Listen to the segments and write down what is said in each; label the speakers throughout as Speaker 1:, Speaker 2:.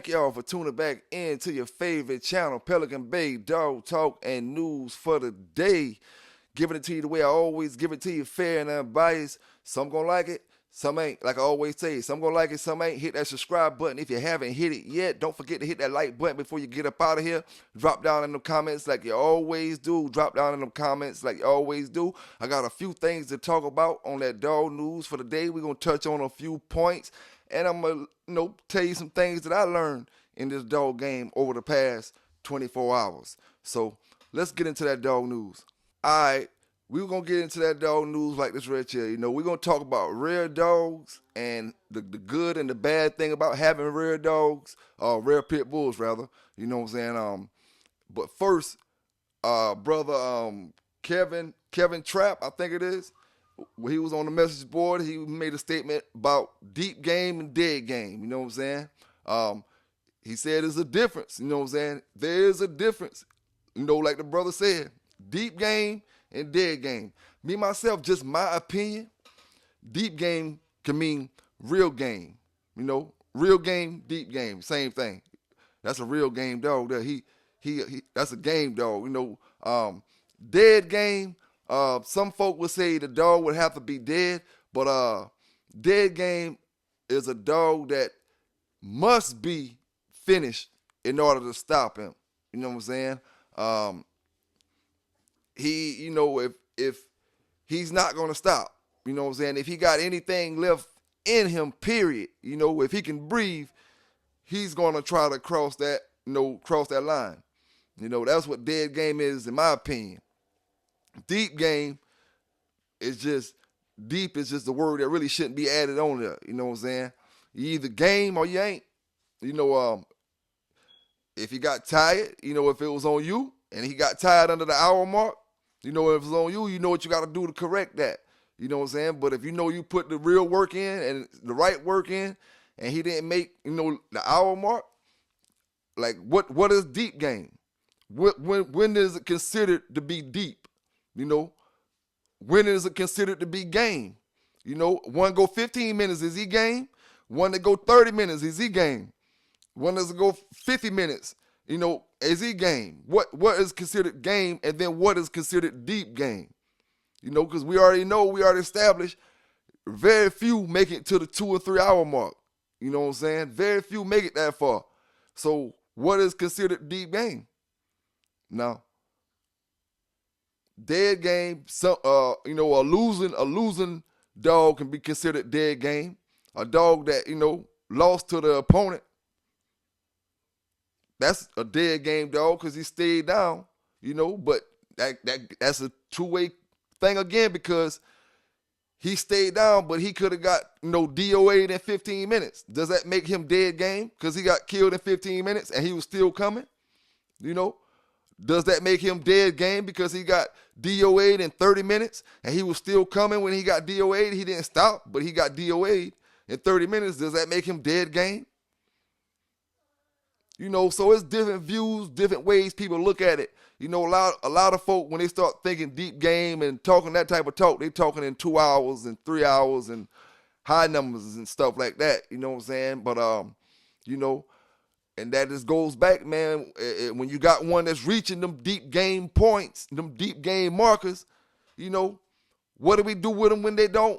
Speaker 1: Thank y'all for tuning back in to your favorite channel, Pelican Bay Dog Talk and News for the Day. Giving it to you the way I always give it to you, fair and unbiased. Some gonna like it, some ain't. Like I always say, some gonna like it, some ain't. Hit that subscribe button if you haven't hit it yet. Don't forget to hit that like button before you get up out of here. Drop down in the comments like you always do. Drop down in the comments like you always do. I got a few things to talk about on that dog news for the day. We're gonna touch on a few points, and I'm gonna tell you some things that I learned in this dog game over the past 24 hours. So let's get into that dog news. All right, we're going to get into that dog news like this right here. We're going to talk about rare dogs and the good and the bad thing about having rare dogs, rare pit bulls, rather. You know what I'm saying? But first, brother Kevin Trapp, I think it is, when he was on the message board, he made a statement about deep game and dead game. You know what I'm saying? He said there's a difference. You know what I'm saying? There is a difference. Like the brother said. Deep game and dead game. Me, myself, just my opinion, deep game can mean real game. Real game, deep game, same thing. That's a real game dog there. He that's a game dog. Dead game, some folk would say the dog would have to be dead, but dead game is a dog that must be finished in order to stop him. You know what I'm saying? If he's not going to stop, you know what I'm saying? If he got anything left in him, period, if he can breathe, he's going to try to cross that line. That's what dead game is, in my opinion. Deep game is just the word that really shouldn't be added on there. You know what I'm saying? You either game or you ain't. If he got tired, if it was on you and he got tired under the hour mark, if it's on you, you know what you got to do to correct that. You know what I'm saying? But if you put the real work in and the right work in, and he didn't make, the hour mark, like what is deep game? When is it considered to be deep? When is it considered to be game? One go 15 minutes, is he game? One that go 30 minutes, is he game? One that's go 50 minutes, is he game? What is considered game, and then what is considered deep game? Because we already established very few make it to the 2 or 3 hour mark. You know what I'm saying? Very few make it that far. So what is considered deep game? Now, dead game, a losing dog can be considered dead game. A dog that, lost to the opponent, that's a dead game dog because he stayed down, but that's a two-way thing again, because he stayed down, but he could have got, DOA'd in 15 minutes. Does that make him dead game because he got killed in 15 minutes and he was still coming? Does that make him dead game because he got DOA'd in 30 minutes and he was still coming when he got DOA'd? He didn't stop, but he got DOA'd in 30 minutes. Does that make him dead game? So it's different views, different ways people look at it. A lot of folk, when they start thinking deep game and talking that type of talk, they talking in 2 hours and 3 hours and high numbers and stuff like that. You know what I'm saying? But, and that just goes back, man, when you got one that's reaching them deep game points, them deep game markers, what do we do with them when they don't,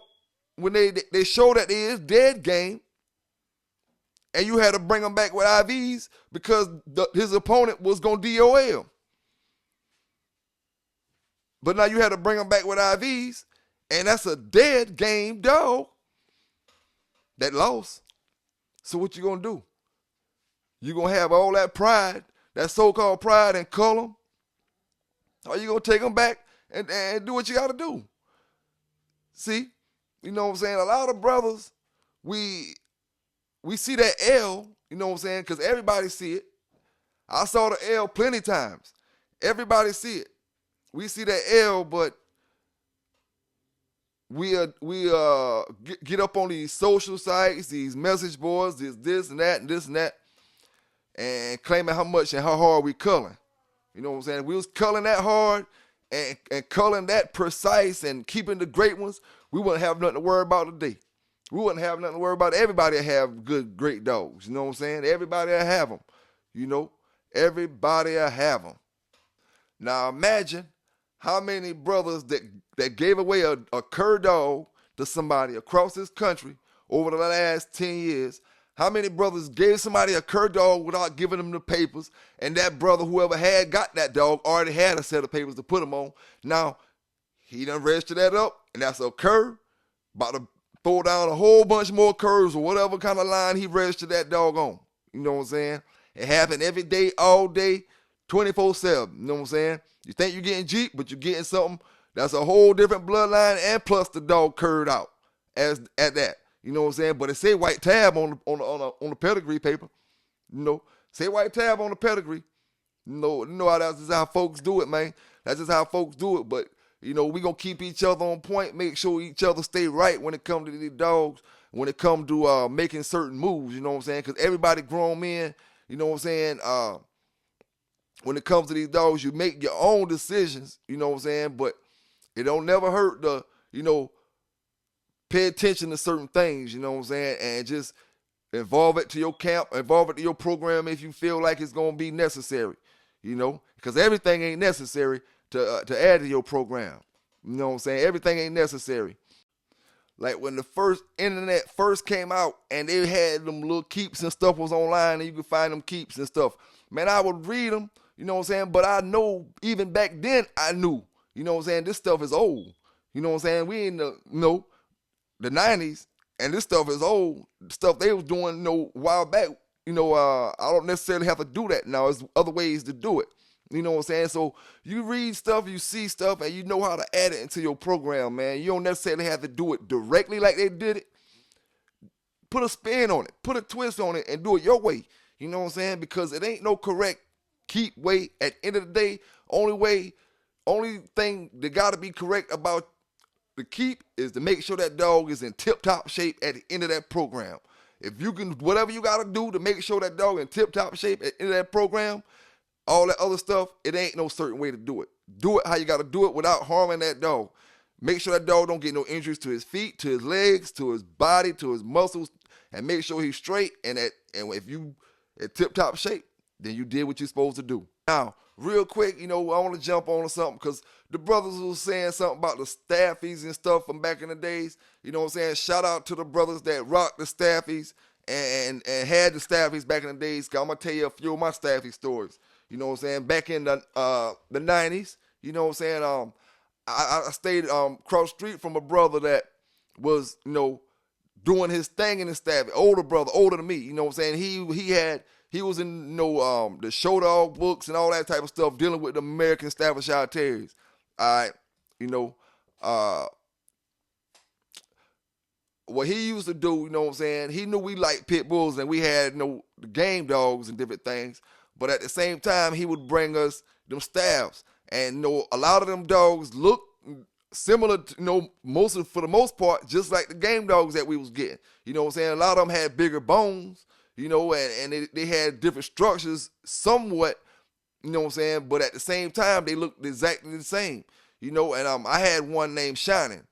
Speaker 1: when they show that there is dead game? And you had to bring him back with IVs because his opponent was going to DOA him. But now you had to bring him back with IVs, and that's a dead game dog that lost. So what you going to do? You going to have all that pride, that so-called pride, and cull him? Or you going to take him back and do what you got to do? See? You know what I'm saying? A lot of brothers, we see that L, you know what I'm saying, because everybody see it. I saw the L plenty times. Everybody see it. We see that L, but we get up on these social sites, these message boards, this and that, and claiming how much and how hard we culling. You know what I'm saying? We was culling that hard and culling that precise and keeping the great ones, we wouldn't have nothing to worry about today. We wouldn't have nothing to worry about. Everybody have good, great dogs. You know what I'm saying? Everybody will have them. You know, everybody will have them. Now imagine how many brothers that gave away a cur dog to somebody across this country over the last 10 years. How many brothers gave somebody a cur dog without giving them the papers, and that brother, whoever had got that dog, already had a set of papers to put them on. Now, he done registered that up, and that's a cur, about to throw down a whole bunch more curs or whatever kind of line he registered that dog on. You know what I'm saying? It happened every day, all day, 24/7. You know what I'm saying? You think you're getting Jeep, but you're getting something that's a whole different bloodline, and plus the dog curved out at that. You know what I'm saying? But it say white tab on the pedigree paper. You know, say white tab on the pedigree. You know how that's just how folks do it, man. That's just how folks do it. But you know, we gonna keep each other on point, make sure each other stay right when it comes to these dogs, when it comes to making certain moves. You know what I'm saying? Because everybody grown men. You know what I'm saying? When it comes to these dogs, you make your own decisions. You know what I'm saying? But it don't never hurt to, you know, pay attention to certain things, you know what I'm saying, and just involve it to your camp, involve it to your program if you feel like it's going to be necessary, you know, because everything ain't necessary to add to your program. You know what I'm saying? Everything ain't necessary. Like when the first internet first came out and they had them little keeps and stuff was online and you could find them keeps and stuff, man, I would read them, you know what I'm saying, but I know even back then I knew, you know what I'm saying, this stuff is old. You know what I'm saying? We in the, the 90s, and this stuff is old. Stuff they was doing, you know, a while back. You know, I don't necessarily have to do that now. There's other ways to do it. You know what I'm saying? So you read stuff, you see stuff, and you know how to add it into your program, man. You don't necessarily have to do it directly like they did it. Put a spin on it. Put a twist on it and do it your way. You know what I'm saying? Because it ain't no correct keep way. At the end of the day, only thing that got to be correct about the keep is to make sure that dog is in tip-top shape at the end of that program. If you can, whatever you got to do to make sure that dog in tip-top shape at the end of that program, all that other stuff, it ain't no certain way to do it. Do it how you got to do it without harming that dog. Make sure that dog don't get no injuries to his feet, to his legs, to his body, to his muscles, and make sure he's straight. And if you at tip-top shape, then you did what you're supposed to do. Now, real quick, you know, I want to jump on something because the brothers was saying something about the staffies and stuff from back in the days. You know what I'm saying? Shout out to the brothers that rocked the staffies and had the staffies back in the days. Cause I'm going to tell you a few of my staffy stories. You know what I'm saying? Back in the 90s, you know what I'm saying? I stayed across the street from a brother that was, you know, doing his thing in the staffy. Older brother, older than me. You know what I'm saying? He was in, you know, the show dog books and all that type of stuff, dealing with the American Staffordshire Terriers. All right, you know, what he used to do, you know what I'm saying, he knew we liked pit bulls and we had, you know, the game dogs and different things, but at the same time, he would bring us them staffs. And, you know, a lot of them dogs look similar to, you know, for the most part, just like the game dogs that we was getting. You know what I'm saying? A lot of them had bigger bones, you know, and they had different structures somewhat, you know what I'm saying? But at the same time, they looked exactly the same, you know. And I had one named Shining.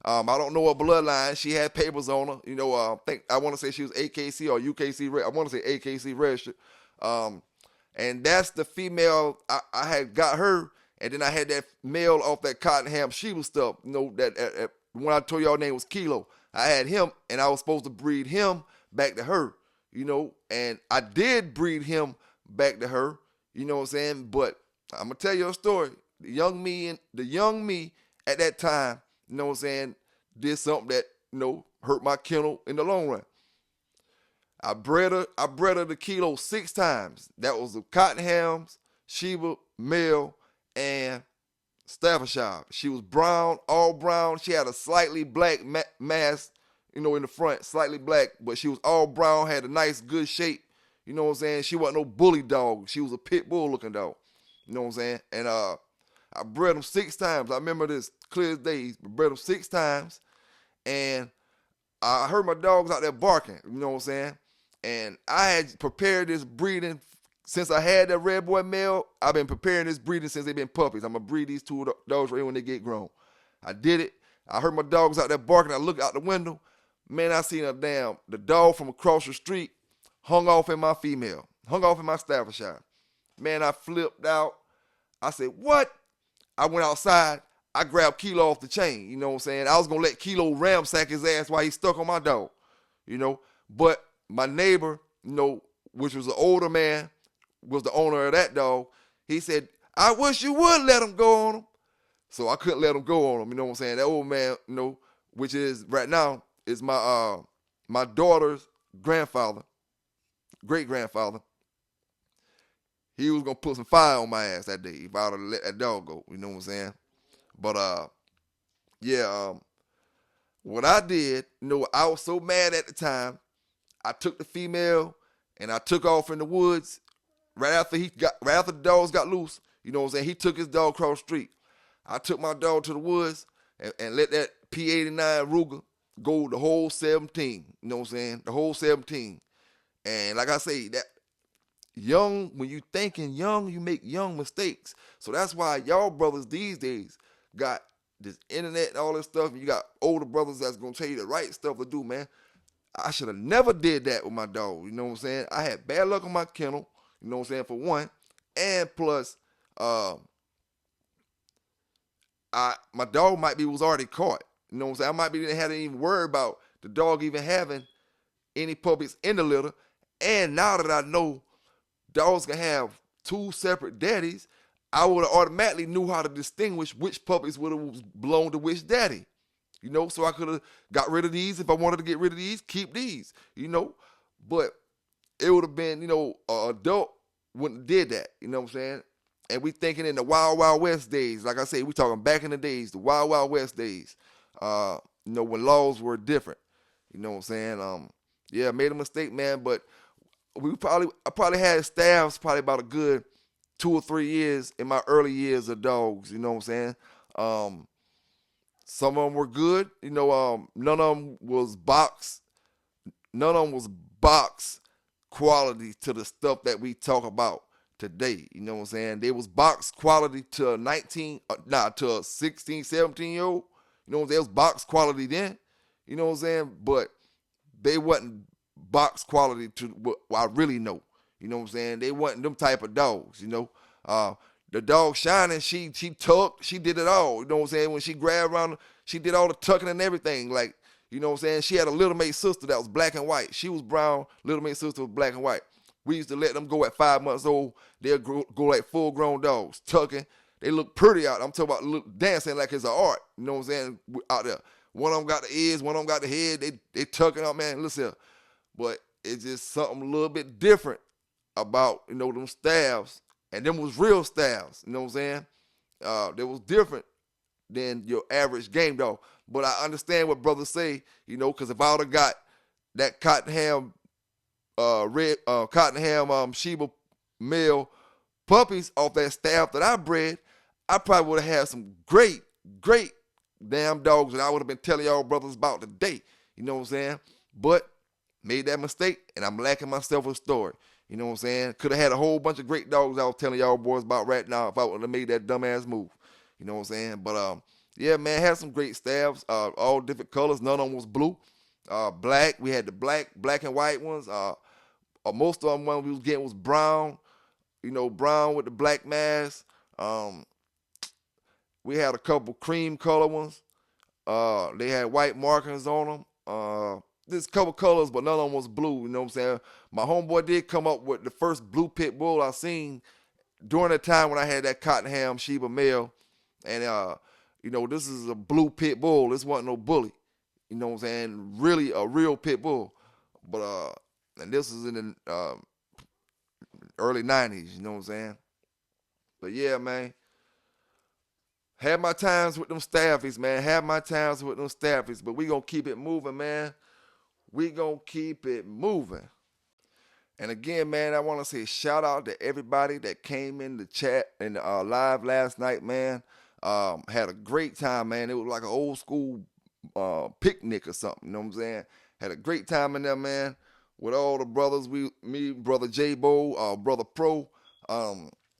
Speaker 1: I don't know her bloodline. She had papers on her, you know. I want to say she was AKC or UKC. I want to say AKC registered. And that's the female. I had got her, and then I had that male off that Cottonham Sheba stuff. You know that when I told y'all name was Kilo. I had him, and I was supposed to breed him back to her, you know. And I did breed him back to her. You know what I'm saying? But I'm going to tell you a story. The young me at that time, you know what I'm saying, did something that, you know, hurt my kennel in the long run. I bred her the Kilo 6 times. That was the Cottonhams, Sheba, male, and Staffordshire. She was brown, all brown. She had a slightly black mask, you know, in the front, slightly black, but she was all brown, had a nice, good shape. You know what I'm saying? She wasn't no bully dog. She was a pit bull looking dog. You know what I'm saying? And I bred them 6 times. I remember this clear as day. I bred them 6 times. And I heard my dogs out there barking. You know what I'm saying? And I had prepared this breeding since I had that red boy male. I've been preparing this breeding since they've been puppies. I'm going to breed these 2 dogs right when they get grown. I did it. I heard my dogs out there barking. I looked out the window. Man, I seen the dog from across the street hung off in my Staffordshire. Man, I flipped out. I said, what? I went outside. I grabbed Kilo off the chain. You know what I'm saying? I was going to let Kilo ramsack his ass while he stuck on my dog. You know? But my neighbor, which was an older man, was the owner of that dog. He said, I wish you would let him go on him. So I couldn't let him go on him. You know what I'm saying? That old man, which is right now is my daughter's grandfather, great-grandfather. He was going to put some fire on my ass that day if I would have let that dog go. You know what I'm saying? But, what I did, I was so mad at the time. I took the female and I took off in the woods right after the dogs got loose. You know what I'm saying? He took his dog across the street. I took my dog to the woods and let that P89 Ruger go the whole 17. You know what I'm saying? The whole 17. And like I say, that young, when you thinking young, you make young mistakes. So that's why y'all brothers these days got this internet and all this stuff. And you got older brothers that's going to tell you the right stuff to do, man. I should have never did that with my dog. You know what I'm saying? I had bad luck on my kennel. You know what I'm saying? For one. And plus, my dog was already caught. You know what I'm saying? I didn't have to even worry about the dog even having any puppies in the litter. And now that I know dogs can have two separate daddies, I would have automatically knew how to distinguish which puppies would have belonged to which daddy. So I could have got rid of these. If I wanted to get rid of these, keep these, But it would have been, an adult wouldn't have did that, you know what I'm saying? And we thinking in the Wild Wild West days, like I say, we talking back in the days, the Wild Wild West days, when laws were different, you know what I'm saying? I made a mistake, man, but I probably had staffs probably about a good 2 or 3 years in my early years of dogs, you know what I'm saying? Some of them were good, none of them was box quality to the stuff that we talk about today, you know what I'm saying? They was box quality to to a 16, 17-year-old, you know what I'm saying? It was box quality then, you know what I'm saying? But they wasn't box quality to what I really know, you know what I'm saying? They wasn't them type of dogs, The dog Shining, she tucked, she did it all, you know what I'm saying? When she grabbed around, she did all the tucking and everything, like, you know what I'm saying? She had a little mate sister that was black and white. She was brown, little mate sister was black and white. We used to let them go at 5 months old. They'll go like full-grown dogs, tucking. They look pretty out. I'm talking about dancing like it's an art, you know what I'm saying, out there. One of them got the ears, one of them got the head. They tucking out, man, listen here. But it's just something a little bit different about, them staffs. And them was real staffs, you know what I'm saying? They was different than your average game dog. But I understand what brothers say, because if I would have got that Cottenham Sheba male puppies off that staff that I bred, I probably would have had some great damn dogs that I would have been telling y'all brothers about today. You know what I'm saying? But made that mistake, and I'm lacking myself a story. You know what I'm saying? Could have had a whole bunch of great dogs I was telling y'all boys about right now if I would have made that dumbass move. You know what I'm saying? But, man, had some great staffs, all different colors. None of them was blue. Black, we had the black and white ones. Most of them, one we was getting was brown, brown with the black mask. We had a couple cream color ones. They had white markings on them. There's a couple colors, but none of them was blue, you know what I'm saying? My homeboy did come up with the first blue pit bull I seen during the time when I had that Cottenham Sheba male. And, this is a blue pit bull. This wasn't no bully, you know what I'm saying? Really a real pit bull. But, and this is in the early 90s, you know what I'm saying? But, yeah, man. Had my times with them staffies, man. But we going to keep it moving, man. We gonna keep it moving. And again, man, I want to say shout out to everybody that came in the chat and live last night, man. Had a great time, man. It was like an old school picnic or something, you know what I'm saying? Had a great time in there, man, with all the brothers. Me, Brother J-Bo, Brother Pro.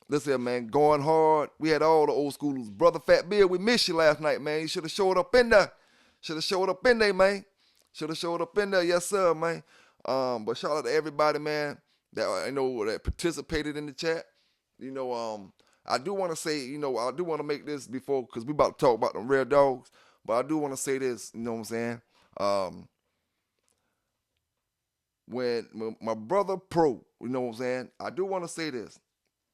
Speaker 1: Listen here, man, going hard. We had all the old schoolers. Brother Fat Bill, we missed you last night, man. You should have showed up in there. Man. Should have showed up in there, yes sir, man. But shout out to everybody, man, that that participated in the chat. I do want to say, I do want to make this before, because we about to talk about them rare dogs. But I do want to say this, you know what I'm saying? When my brother Pro, you know what I'm saying? I do want to say this.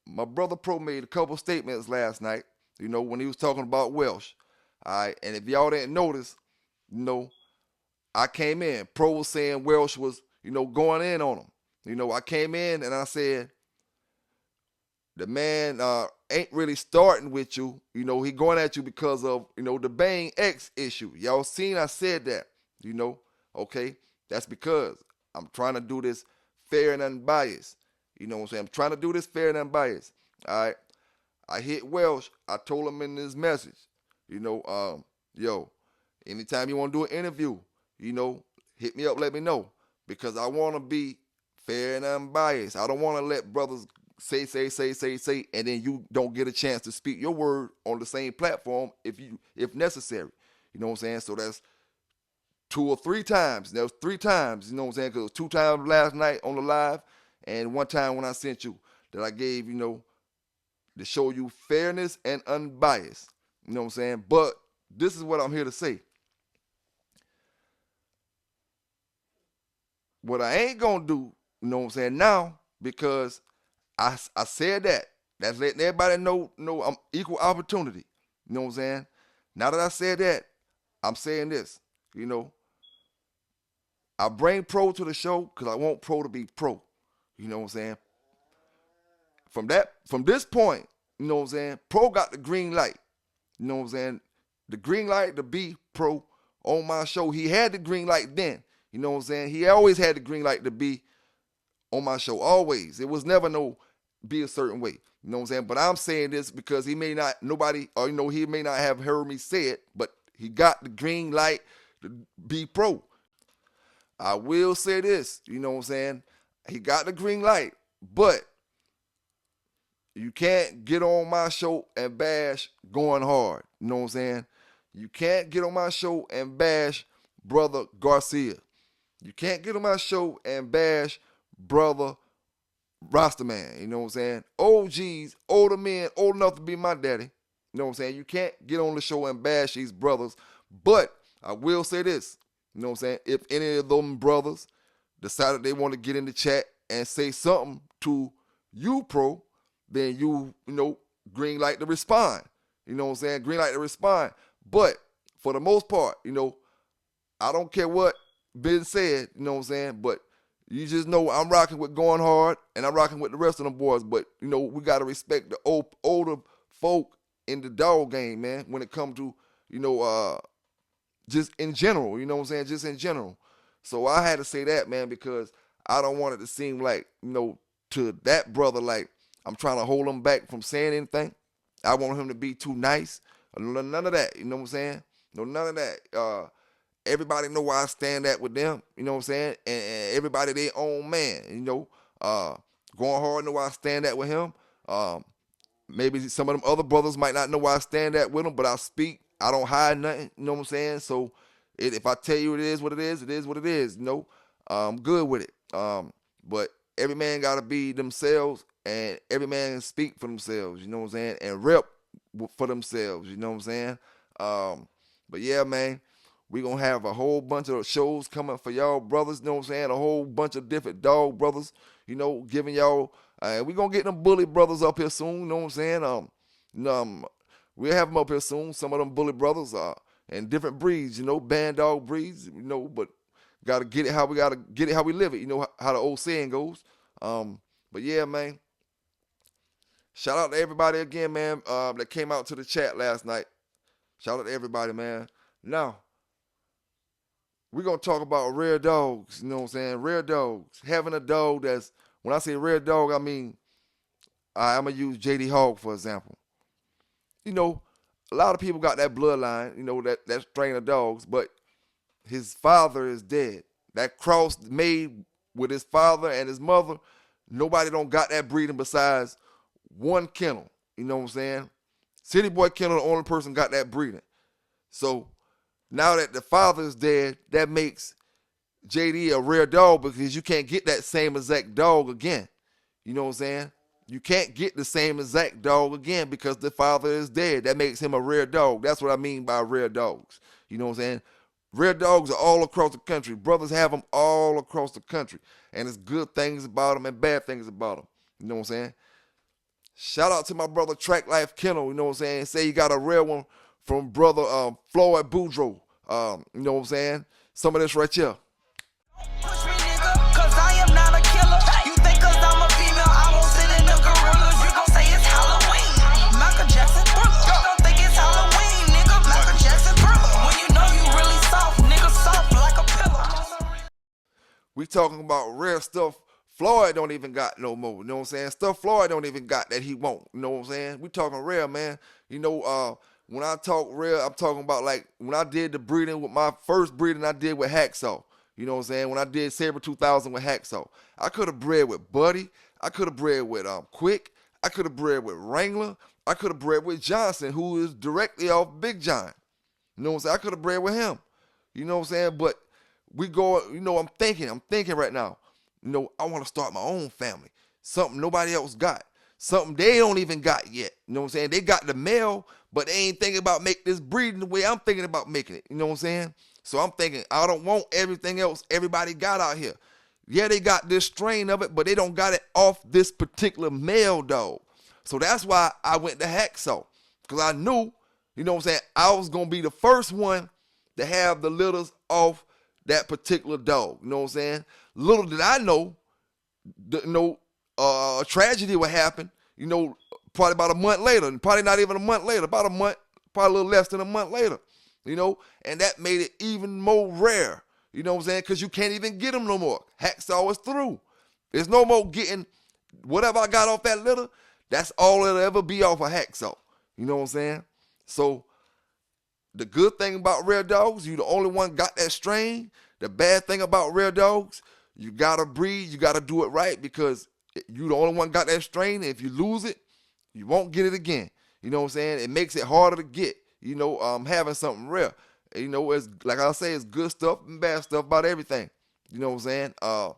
Speaker 1: My brother Pro made a couple statements last night, when he was talking about Welsh. All right, and if y'all didn't notice, I came in. Pro was saying Welsh was, going in on him. I came in and I said, the man ain't really starting with you. He going at you because of, the Bang X issue. Y'all seen I said that, okay? That's because I'm trying to do this fair and unbiased. You know what I'm saying? I'm trying to do this fair and unbiased. All right? I hit Welsh. I told him in this message, yo, anytime you want to do an interview, hit me up, let me know. Because I want to be fair and unbiased. I don't want to let brothers say, and then you don't get a chance to speak your word on the same platform if necessary. You know what I'm saying? So that's 2 or 3 times. That was 3 times, you know what I'm saying? Because it was 2 times last night on the live, and 1 time when I sent you that I gave, to show you fairness and unbiased. You know what I'm saying? But this is what I'm here to say. What I ain't going to do, you know what I'm saying, now, because I said that. That's letting everybody know I'm equal opportunity. You know what I'm saying? Now that I said that, I'm saying this, I bring Pro to the show because I want Pro to be Pro. You know what I'm saying? From this point, you know what I'm saying, Pro got the green light. You know what I'm saying? The green light to be Pro on my show. He had the green light then. You know what I'm saying? He always had the green light to be on my show. Always. It was never be a certain way. You know what I'm saying? But I'm saying this because he may not have heard me say it, but he got the green light to be Pro. I will say this, you know what I'm saying? He got the green light, but you can't get on my show and bash going hard. You know what I'm saying? You can't get on my show and bash Brother Garcia. You can't get on my show and bash Brother Rastaman. You know what I'm saying? OGs, older men, old enough to be my daddy. You know what I'm saying? You can't get on the show and bash these brothers. But I will say this. You know what I'm saying? If any of them brothers decided they want to get in the chat and say something to you, Pro, then you green light to respond. You know what I'm saying? Green light to respond. But for the most part, I don't care what been said, you know what I'm saying? But you just know I'm rocking with Going Hard and I'm rocking with the rest of them boys. But, we got to respect the older folk in the dog game, man, when it comes to, just in general, you know what I'm saying? Just in general. So I had to say that, man, because I don't want it to seem like, to that brother, like I'm trying to hold him back from saying anything. I want him to be too nice. None of that, you know what I'm saying? No, none of that. Everybody know where I stand at with them, you know what I'm saying? And everybody their own man, Going Hard know where I stand at with him. Maybe some of them other brothers might not know where I stand at with them, but I speak. I don't hide nothing, you know what I'm saying? So if I tell you it is what it is, it is what it is, I'm good with it. But every man got to be themselves, and every man speak for themselves, you know what I'm saying? And rep for themselves, you know what I'm saying? But yeah, man, we going to have a whole bunch of shows coming for y'all brothers, you know what I'm saying? A whole bunch of different dog brothers, giving y'all, we going to get them bully brothers up here soon, you know what I'm saying? We'll have them up here soon, some of them bully brothers and different breeds, band dog breeds, but got to get it how we got to get it how we live it, how the old saying goes. But yeah, man, shout out to everybody again, man, that came out to the chat last night. Shout out to everybody, man. Now, we're going to talk about rare dogs, you know what I'm saying? Rare dogs. Having a dog that's, when I say rare dog, I mean, I'm going to use J.D. Hogg, for example. A lot of people got that bloodline, that strain of dogs, but his father is dead. That cross made with his father and his mother, nobody don't got that breeding besides one kennel, you know what I'm saying? City Boy Kennel, the only person got that breeding. So now that the father is dead, that makes JD a rare dog because you can't get that same exact dog again. You know what I'm saying? You can't get the same exact dog again because the father is dead. That makes him a rare dog. That's what I mean by rare dogs. You know what I'm saying? Rare dogs are all across the country. Brothers have them all across the country. And there's good things about them and bad things about them. You know what I'm saying? Shout out to my brother Track Life Kennel. You know what I'm saying? Say you got a rare one from brother Floyd Boudreaux. You know what I'm saying? Some of this right here.
Speaker 2: Push me, nigga, cause I am not a killer. You think cause I'm a female, I won't sit in the gorillas. You gon' say it's Halloween. Michael Jackson Thriller. You gon' think it's Halloween, nigga. Michael Jackson Thriller. When you know you really soft, nigga, soft like a pillow.
Speaker 1: We talking about rare stuff Floyd don't even got no more. You know what I'm saying? Stuff Floyd don't even got that he won't. You know what I'm saying? We talking rare, man. You know, when I talk rare, I'm talking about like when I did the breeding with my first breeding I did with Hacksaw. You know what I'm saying? When I did Saber 2000 with Hacksaw. I could have bred with Buddy. I could have bred with Quick. I could have bred with Wrangler. I could have bred with Johnson, who is directly off Big John. You know what I'm saying? I could have bred with him. You know what I'm saying? But we go, you know, I'm thinking right now. You know, I want to start my own family. Something nobody else got. Something they don't even got yet. You know what I'm saying? They got the male, but they ain't thinking about making this breeding the way I'm thinking about making it. You know what I'm saying? So I'm thinking, I don't want everything else everybody got out here. Yeah, they got this strain of it, but they don't got it off this particular male dog. So that's why I went to Hacksaw. Because I knew, you know what I'm saying, I was going to be the first one to have the litters off that particular dog. You know what I'm saying? Little did I know, a tragedy would happen, you know, probably about a month later. Probably not even a month later. About a month, probably a little less than a month later. You know, and that made it even more rare. You know what I'm saying? Because you can't even get them no more. Hacksaw is through. There's no more getting whatever I got off that litter. That's all it'll ever be off of Hacksaw. You know what I'm saying? So the good thing about rare dogs, you the only one got that strain. The bad thing about rare dogs, you gotta breed, you gotta do it right because you the only one got that strain. If you lose it, you won't get it again. You know what I'm saying? It makes it harder to get. You know, having something rare. You know, it's like I say, it's good stuff and bad stuff about everything. You know what I'm saying?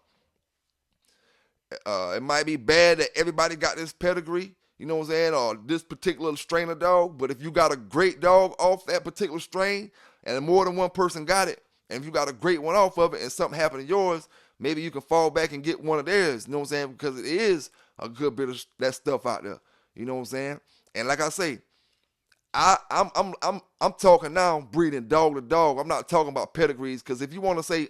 Speaker 1: It might be bad that everybody got this pedigree, you know what I'm saying, or this particular strain of dog, but if you got a great dog off that particular strain and more than one person got it, and if you got a great one off of it and something happened to yours, maybe you can fall back and get one of theirs, you know what I'm saying, because it is a good bit of that stuff out there, you know what I'm saying? And like I say, I'm talking now breeding dog to dog. I'm not talking about pedigrees, because if you want to say,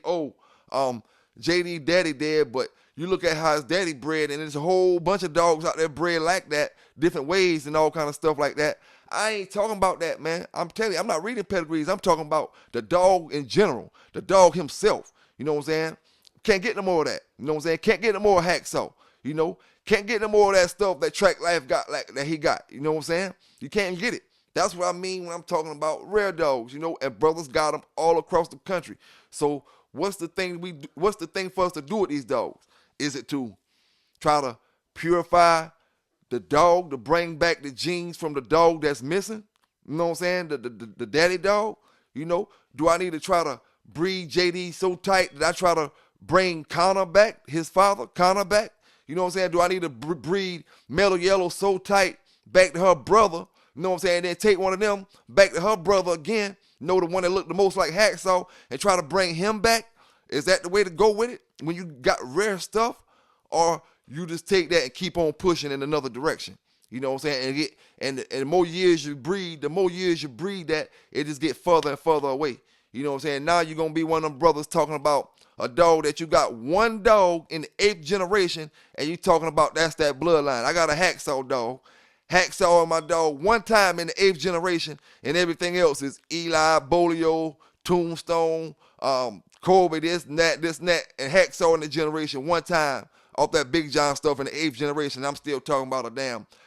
Speaker 1: JD daddy dead, but you look at how his daddy bred, and there's a whole bunch of dogs out there bred like that, different ways and all kind of stuff like that. I ain't talking about that, man. I'm telling you, I'm not reading pedigrees. I'm talking about the dog in general, the dog himself. You know what I'm saying? Can't get no more of that. You know what I'm saying? Can't get no more Hacksaw. You know? Can't get no more of that stuff that Track Life got, like that he got. You know what I'm saying? You can't get it. That's what I mean when I'm talking about rare dogs, you know, and brothers got them all across the country. So what's the thing for us to do with these dogs? Is it to try to purify the dog, to bring back the genes from the dog that's missing? You know what I'm saying? The daddy dog? You know, do I need to try to breed JD so tight that I try to bring Connor back, his father, Connor back? You know what I'm saying? Do I need to breed Mellow Yellow so tight back to her brother? You know what I'm saying? Then take one of them back to her brother again. You know, the one that looked the most like Hacksaw, and try to bring him back? Is that the way to go with it when you got rare stuff? Or you just take that and keep on pushing in another direction? You know what I'm saying? And the more years you breed, that, it just get further and further away. You know what I'm saying? Now you're going to be one of them brothers talking about a dog that you got one dog in the 8th generation, and you talking about that's that bloodline. I got a Hacksaw dog. Hacksaw and my dog one time in the 8th generation, and everything else is Eli, Bolio, Tombstone, Colby, this and that, and Hacksaw in the generation one time off that Big John stuff in the 8th generation. I'm still talking about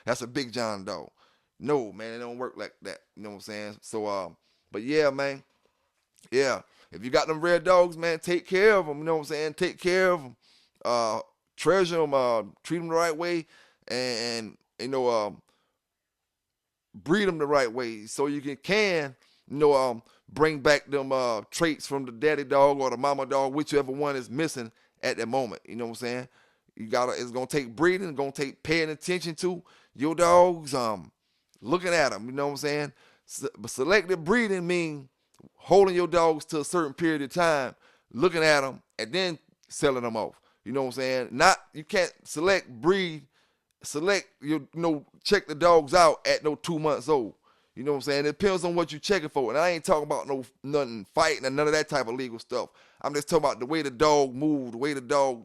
Speaker 1: that's a Big John dog. No, man, it don't work like that. You know what I'm saying? So, but yeah, man. Yeah, if you got them rare dogs, man, take care of them. You know what I'm saying? Take care of them. Treasure them. Treat them the right way. And you know, breed them the right way so you can bring back them traits from the daddy dog or the mama dog, whichever one is missing at that moment. You know what I'm saying? It's gonna take breeding, it's gonna take paying attention to your dogs, looking at them. You know what I'm saying? But selective breeding means holding your dogs to a certain period of time, looking at them, and then selling them off. You know what I'm saying? You can't check the dogs out at 2 months old. You know what I'm saying? It depends on what you're checking for. And I ain't talking about nothing fighting and none of that type of legal stuff. I'm just talking about the way the dog moves, the way the dog,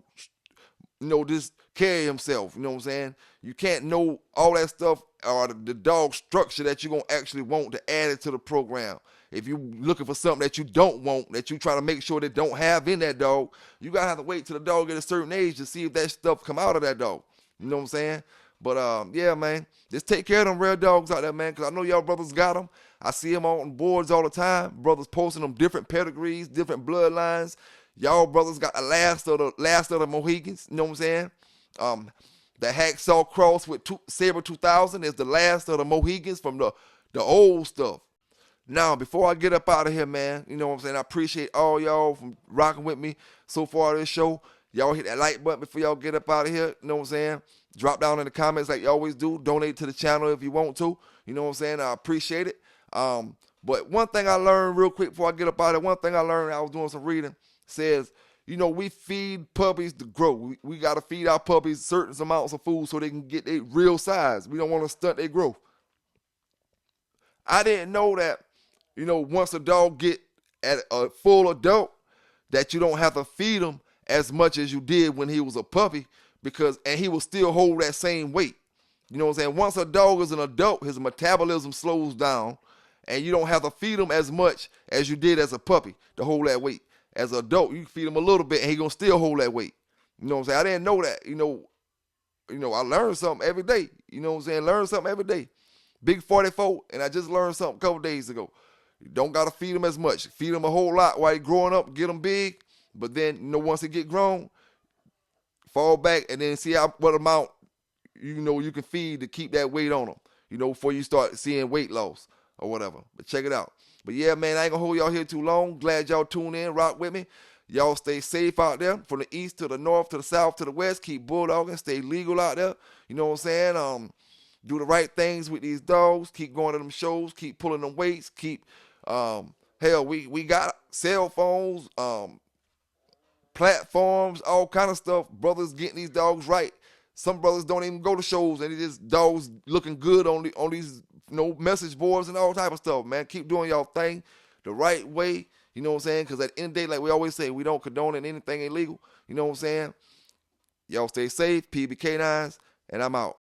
Speaker 1: just carry himself. You know what I'm saying? You can't know all that stuff or the dog structure that you're going to actually want to add it to the program. If you're looking for something that you don't want, that you try to make sure they don't have in that dog, you got to have to wait till the dog get a certain age to see if that stuff come out of that dog. You know what I'm saying? But, yeah, man, just take care of them rare dogs out there, man, because I know y'all brothers got them. I see them on boards all the time. Brothers posting them different pedigrees, different bloodlines. Y'all brothers got the last of the Mohegans. You know what I'm saying? The Hacksaw Cross with Saber 2000 is the last of the Mohegans from the old stuff. Now, before I get up out of here, man, you know what I'm saying? I appreciate all y'all from rocking with me so far this show. Y'all hit that like button before y'all get up out of here. You know what I'm saying? Drop down in the comments like you always do. Donate to the channel if you want to. You know what I'm saying? I appreciate it. But one thing I learned real quick before I get up out of here, I was doing some reading, says, we feed puppies to grow. We got to feed our puppies certain amounts of food so they can get their real size. We don't want to stunt their growth. I didn't know that, once a dog get at a full adult, that you don't have to feed him as much as you did when he was a puppy, and he will still hold that same weight. You know what I'm saying? Once a dog is an adult, his metabolism slows down, and you don't have to feed him as much as you did as a puppy to hold that weight. As an adult, you feed him a little bit, and he's going to still hold that weight. You know what I'm saying? I didn't know that. I learned something every day. You know what I'm saying? Learn something every day. Big 44, and I just learned something a couple days ago. You don't got to feed him as much. Feed him a whole lot while he's growing up, get him big. But then, once he get grown, fall back and then see what amount, you can feed to keep that weight on him, before you start seeing weight loss or whatever. But check it out. But yeah, man, I ain't gonna hold y'all here too long. Glad y'all tuned in, rock with me. Y'all stay safe out there from the east to the north to the south to the west. Keep bulldogging, stay legal out there. You know what I'm saying? Do the right things with these dogs. Keep going to them shows. Keep pulling them weights. Keep, we got cell phones, platforms, all kind of stuff. Brothers getting these dogs right. Some brothers don't even go to shows, and it just dogs looking good on these message boards and all type of stuff, man. Keep doing y'all thing the right way. You know what I'm saying? Because at the end of the day, like we always say, we don't condone anything illegal. You know what I'm saying? Y'all stay safe. PB Canines, and I'm out.